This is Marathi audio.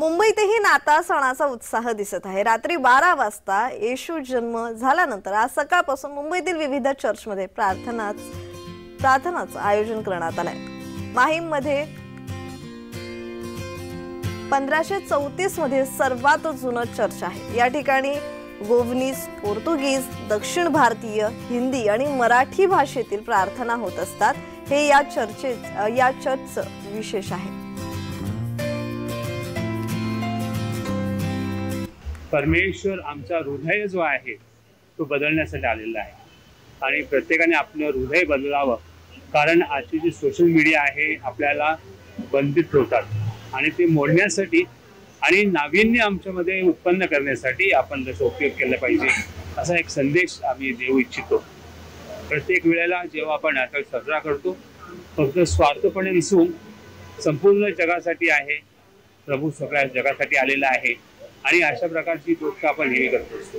मुंबईतही नाताळ सणाचा उत्साह दिसत आहे। रात्री 12 वाजता येशू जन्म झाल्यानंतर आज सकाळपासून मुंबईतील विविध चर्चमध्ये प्रार्थनाचं आयोजन करण्यात आलंय। माहीममध्ये 1534 मध्ये सर्वात जुनं चर्च आहे। या ठिकाणी गोवनीज, पोर्तुगीज, दक्षिण भारतीय, हिंदी आणि मराठी भाषेतील प्रार्थना होत असतात। हे या चर्चचं विशेष आहे। परमेश्वर आमचा हृदय जो आहे तो बदलण्यासाठी आलेला आहे आणि प्रत्येकाने आपलं हृदय बदलावं, कारण आजची जी सोशल मीडिया आहे आपल्याला बंदित ठेवतात आणि ते मोडण्यासाठी आणि नाविन्य आमच्यामध्ये उत्पन्न करण्यासाठी आपण त्याचा उपयोग केला पाहिजे, असा एक संदेश आम्ही देऊ इच्छितो। प्रत्येक वेळेला जेव्हा आपण नाताळ साजरा करतो फक्त स्वार्थपणे नसून संपूर्ण जगासाठी आहे, प्रभू सगळ्या जगासाठी आलेला आहे आणि अशा प्रकारची गोष्ट आपण हे करत असतो।